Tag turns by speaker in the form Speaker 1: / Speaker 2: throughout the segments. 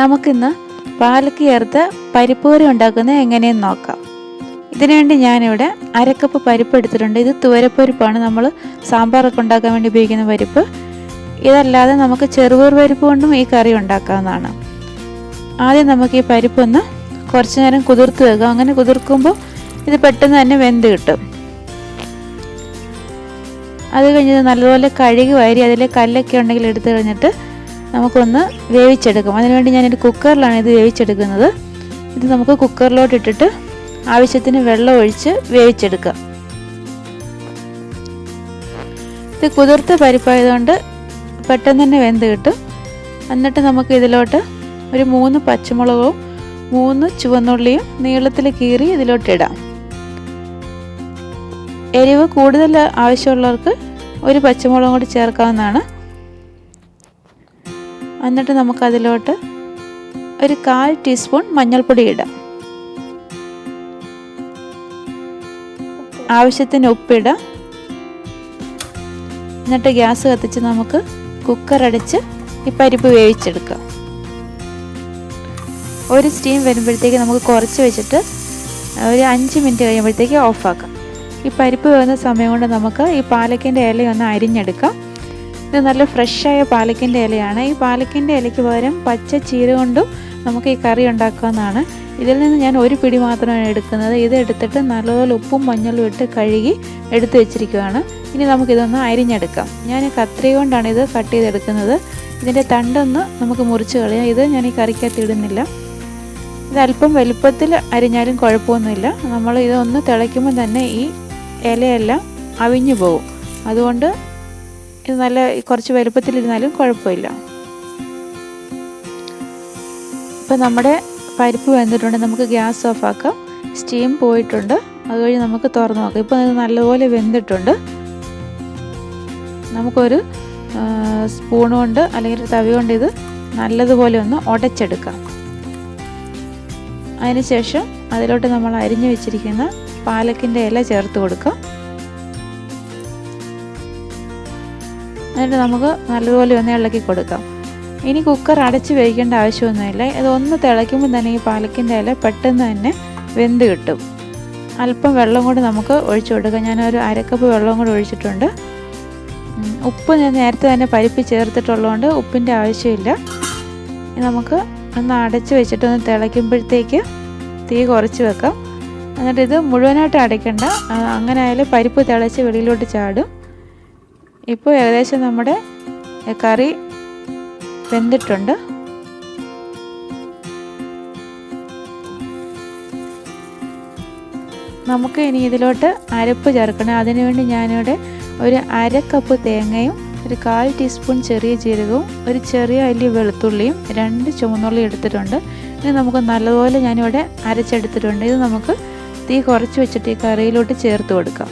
Speaker 1: നമുക്കിന്ന് പാലക്ക് ചേർത്ത് പരിപ്പ് കറി ഉണ്ടാക്കുന്നത് എങ്ങനെയെന്ന് നോക്കാം. ഇതിനുവേണ്ടി ഞാനിവിടെ അരക്കപ്പ് പരിപ്പ് എടുത്തിട്ടുണ്ട്. ഇത് തുവരപ്പരിപ്പാണ്, നമ്മൾ സാമ്പാറൊക്കെ ഉണ്ടാക്കാൻ വേണ്ടി ഉപയോഗിക്കുന്ന പരിപ്പ്. ഇതല്ലാതെ നമുക്ക് ചെറുപയർ പരിപ്പ് കൊണ്ടും ഈ കറി ഉണ്ടാക്കാവുന്നതാണ്. ആദ്യം നമുക്ക് ഈ പരിപ്പൊന്ന് കുറച്ച് നേരം കുതിർത്ത് വെക്കാം. അങ്ങനെ കുതിർക്കുമ്പോൾ ഇത് പെട്ടെന്ന് തന്നെ വെന്ത് കിട്ടും. അത് കഴിഞ്ഞ് നല്ലപോലെ കഴുകി വാരി അതിലെ കല്ലൊക്കെ ഉണ്ടെങ്കിൽ എടുത്തു കഴിഞ്ഞിട്ട് നമുക്കൊന്ന് വേവിച്ചെടുക്കാം. അതിനുവേണ്ടി ഞാനൊരു കുക്കറിലാണ് ഇത് വേവിച്ചെടുക്കുന്നത്. ഇത് നമുക്ക് കുക്കറിലോട്ട് ഇട്ടിട്ട് ആവശ്യത്തിന് വെള്ളം ഒഴിച്ച് വേവിച്ചെടുക്കാം. ഇത് കുതിർത്ത പരിപ്പായതുകൊണ്ട് പെട്ടെന്ന് തന്നെ വെന്ത് കിട്ടും. എന്നിട്ട് നമുക്ക് ഇതിലോട്ട് ഒരു 3 പച്ചമുളകും 3 ചുവന്നുള്ളിയും നീളത്തിൽ കീറി ഇതിലോട്ട് ഇടാം. എരിവ് കൂടുതൽ ആവശ്യമുള്ളവർക്ക് ഒരു പച്ചമുളകും കൂടി ചേർക്കാവുന്നതാണ്. എന്നിട്ട് നമുക്കതിലോട്ട് ഒരു 1/4 ടീസ്പൂൺ മഞ്ഞൾപ്പൊടി ഇടാം. ആവശ്യത്തിന് ഉപ്പിടാം. എന്നിട്ട് ഗ്യാസ് കത്തിച്ച് നമുക്ക് കുക്കർ അടച്ച് ഈ പരിപ്പ് വേവിച്ചെടുക്കാം. ഒരു സ്റ്റീം വരുമ്പോഴത്തേക്ക് നമുക്ക് കുറച്ച് വെച്ചിട്ട് ഒരു 5 മിനിറ്റ് കഴിയുമ്പോഴത്തേക്ക് ഓഫാക്കാം. ഈ പരിപ്പ് വേകുന്ന സമയം കൊണ്ട് നമുക്ക് ഈ പാലക്കിൻ്റെ ഇലയൊന്ന് അരിഞ്ഞെടുക്കാം. ഇത് നല്ല ഫ്രഷായ പാലക്കിൻ്റെ ഇലയാണ്. ഈ പാലക്കിൻ്റെ ഇലയ്ക്ക് പകരം പച്ച ചീര കൊണ്ടും നമുക്ക് ഈ കറി ഉണ്ടാക്കാവുന്നതാണ്. ഇതിൽ നിന്ന് ഞാൻ ഒരു പിടി മാത്രമാണ് എടുക്കുന്നത്. ഇത് എടുത്തിട്ട് നല്ലപോലെ ഉപ്പും മഞ്ഞളും ഇട്ട് കഴുകി എടുത്ത് വെച്ചിരിക്കുകയാണ്. ഇനി നമുക്കിതൊന്ന് അരിഞ്ഞെടുക്കാം. ഞാൻ കത്രിക കൊണ്ടാണ് ഇത് കട്ട് ചെയ്തെടുക്കുന്നത്. ഇതിൻ്റെ തണ്ടൊന്ന് നമുക്ക് മുറിച്ച് കളയാം. ഇത് ഞാൻ ഈ കറിക്കകത്ത് ഇടുന്നില്ല. ഇത് അല്പം വലുപ്പത്തിൽ അരിഞ്ഞാലും കുഴപ്പമൊന്നുമില്ല. നമ്മൾ ഇതൊന്ന് തിളയ്ക്കുമ്പോൾ തന്നെ ഈ ഇലയെല്ലാം അവിഞ്ഞു പോകും. അതുകൊണ്ട് ഇത് നല്ല കുറച്ച് വലുപ്പത്തിലിരുന്നാലും കുഴപ്പമില്ല. ഇപ്പം നമ്മുടെ പരിപ്പ് വെന്തിട്ടുണ്ട്. നമുക്ക് ഗ്യാസ് ഓഫാക്കാം. സ്റ്റീം പോയിട്ടുണ്ട്. അതുവഴി നമുക്ക് തുറന്ന് നോക്കാം. ഇപ്പോൾ ഇത് നല്ലപോലെ വെന്തിട്ടുണ്ട്. നമുക്കൊരു സ്പൂൺ കൊണ്ട് അല്ലെങ്കിൽ തവി കൊണ്ട് ഇത് നല്ലതുപോലെ ഒന്ന് ഉടച്ചെടുക്കാം. അതിനുശേഷം അതിലോട്ട് നമ്മൾ അരിഞ്ഞു വെച്ചിരിക്കുന്ന പാലക്കിൻ്റെ ഇല ചേർത്ത് കൊടുക്കാം. എന്നിട്ട് നമുക്ക് നല്ലതുപോലെ ഒന്ന് ഇളക്കി കൊടുക്കാം. ഇനി കുക്കർ അടച്ച് വേവിക്കേണ്ട ആവശ്യമൊന്നുമില്ല. ഇതൊന്ന് തിളയ്ക്കുമ്പോൾ തന്നെ ഈ പാലക്കിൻ്റെ ഇല പെട്ടെന്ന് തന്നെ വെന്ത് കിട്ടും. അല്പം വെള്ളം കൂടി നമുക്ക് ഒഴിച്ചു കൊടുക്കാം. ഞാനൊരു 1/2 കപ്പ് വെള്ളം കൂടി ഒഴിച്ചിട്ടുണ്ട്. ഉപ്പ് ഞാൻ നേരത്തെ തന്നെ പരിപ്പ് ചേർത്തിട്ടുള്ളതുകൊണ്ട് ഉപ്പിൻ്റെ ആവശ്യമില്ല. നമുക്ക് ഒന്ന് അടച്ച് വെച്ചിട്ട് ഒന്ന് തിളയ്ക്കുമ്പോഴത്തേക്ക് തീ കുറച്ച് വെക്കാം. എന്നിട്ട് ഇത് മുഴുവനായിട്ട് അടയ്ക്കണ്ട. അങ്ങനെ ആയാലും പരിപ്പ് തിളച്ച് വെളിയിലോട്ട് ചാടും. ഇപ്പോൾ ഏകദേശം നമ്മുടെ കറി വെന്തിട്ടുണ്ട്. നമുക്ക് ഇനി ഇതിലോട്ട് അരപ്പ് ചേർക്കണം. അതിനുവേണ്ടി ഞാനിവിടെ ഒരു 1/2 കപ്പ് തേങ്ങയും ഒരു 1/4 ടീസ്പൂൺ ചെറിയ ജീരകവും ഒരു ചെറിയ അല്ലി വെളുത്തുള്ളിയും 2 ചുവന്നുള്ളി എടുത്തിട്ടുണ്ട്. ഇത് നമുക്ക് നല്ലപോലെ ഞാനിവിടെ അരച്ചെടുത്തിട്ടുണ്ട്. ഇത് നമുക്ക് തീ കുറച്ച് വെച്ചിട്ട് ഈ കറിയിലോട്ട് ചേർത്ത് കൊടുക്കാം.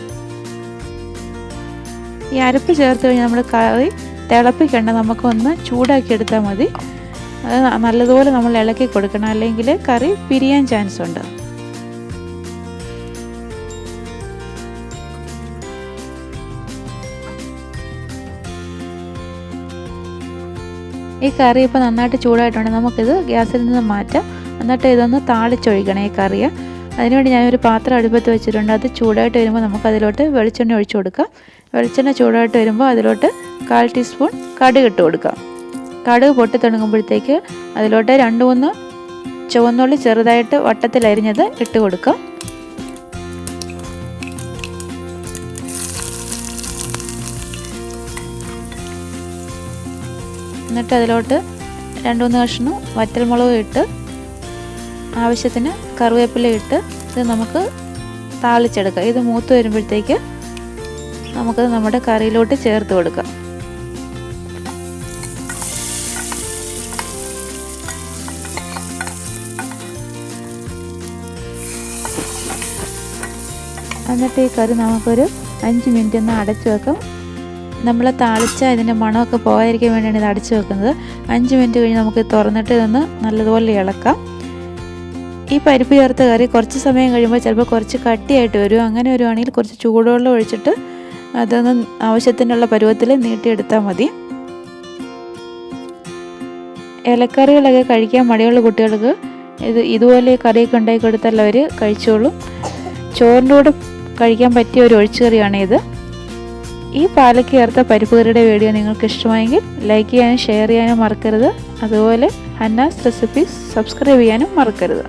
Speaker 1: ഈ അരപ്പ് ചേർത്ത് കഴിഞ്ഞാൽ നമ്മുടെ കറി തിളപ്പിക്കേണ്ട, നമുക്കൊന്ന് ചൂടാക്കി എടുത്താൽ മതി. അത് നല്ലതുപോലെ നമ്മൾ ഇളക്കി കൊടുക്കണം, അല്ലെങ്കിൽ കറി പിരിയാൻ ചാൻസ് ഉണ്ട്. ഈ കറി ഇപ്പോൾ നന്നായിട്ട് ചൂടായിട്ടുണ്ട്. നമുക്കിത് ഗ്യാസിൽ നിന്ന് മാറ്റാം. എന്നിട്ട് ഇതൊന്ന് താളിച്ചൊഴിക്കണം ഈ കറിയെ. അതിനുവേണ്ടി ഞാനൊരു പാത്രം അടുപ്പത്ത് വെച്ചിട്ടുണ്ട്. അത് ചൂടായിട്ട് വരുമ്പോൾ നമുക്ക് അതിലോട്ട് വെളിച്ചെണ്ണ ഒഴിച്ചു കൊടുക്കാം. വെളിച്ചെണ്ണ ചൂടായിട്ട് വരുമ്പോൾ അതിലോട്ട് 1/4 ടീസ്പൂൺ കടുക് ഇട്ട് കൊടുക്കാം. കടുക് പൊട്ടി തുടങ്ങുമ്പോഴത്തേക്ക് അതിലോട്ട് 2-3 ചുവന്നുള്ളി ചെറുതായിട്ട് വട്ടത്തിൽ അരിഞ്ഞത് ഇട്ട് കൊടുക്കാം. എന്നിട്ട് അതിലോട്ട് 2-3 കഷ്ണം വറ്റൽമുളക് ഇട്ട് ആവശ്യത്തിന് കറിവേപ്പില ഇട്ട് ഇത് നമുക്ക് താളിച്ചെടുക്കാം. ഇത് മൂത്ത് വരുമ്പോഴത്തേക്ക് നമുക്കത് നമ്മുടെ കറിയിലോട്ട് ചേർത്ത് കൊടുക്കാം. എന്നിട്ട് ഈ കറി നമുക്കൊരു 5 മിനിറ്റ് ഒന്ന് അടച്ചു വെക്കാം. നമ്മൾ താളിച്ച ഇതിൻ്റെ മണമൊക്കെ പോകാതിരിക്കാൻ വേണ്ടിയാണ് ഇത് അടച്ചു വെക്കുന്നത്. 5 മിനിറ്റ് കഴിഞ്ഞ് നമുക്ക് തുറന്നിട്ട് ഇതൊന്ന് നല്ലതുപോലെ ഇളക്കാം. ഈ പരിപ്പ് ചേർത്ത കറി കുറച്ച് സമയം കഴിയുമ്പോൾ ചിലപ്പോൾ കുറച്ച് കട്ടിയായിട്ട് വരും. അങ്ങനെ വരുവാണെങ്കിൽ കുറച്ച് ചൂടുവെള്ളം ഒഴിച്ചിട്ട് അതൊന്ന് ആവശ്യത്തിനുള്ള പരുവത്തിൽ നീട്ടിയെടുത്താൽ മതി. ഇലക്കറികളൊക്കെ കഴിക്കാൻ മടിയുള്ള കുട്ടികൾക്ക് ഇതുപോലെ കറിയൊക്കെ ഉണ്ടാക്കി കൊടുത്താൽ അവർ കഴിച്ചോളും. ചോറിൻ്റെ കൂടെ കഴിക്കാൻ പറ്റിയ ഒരു ഒഴിച്ചുകറിയാണ് ഇത്. ഈ പാലയ്ക്ക ചേർത്ത പരിപ്പ് കറിയുടെ വീഡിയോ നിങ്ങൾക്ക് ഇഷ്ടമായെങ്കിൽ ലൈക്ക് ചെയ്യാനും ഷെയർ ചെയ്യാനും മറക്കരുത്. അതുപോലെ ഹന്നാസ് റെസിപ്പീസ് സബ്സ്ക്രൈബ് ചെയ്യാനും മറക്കരുത്.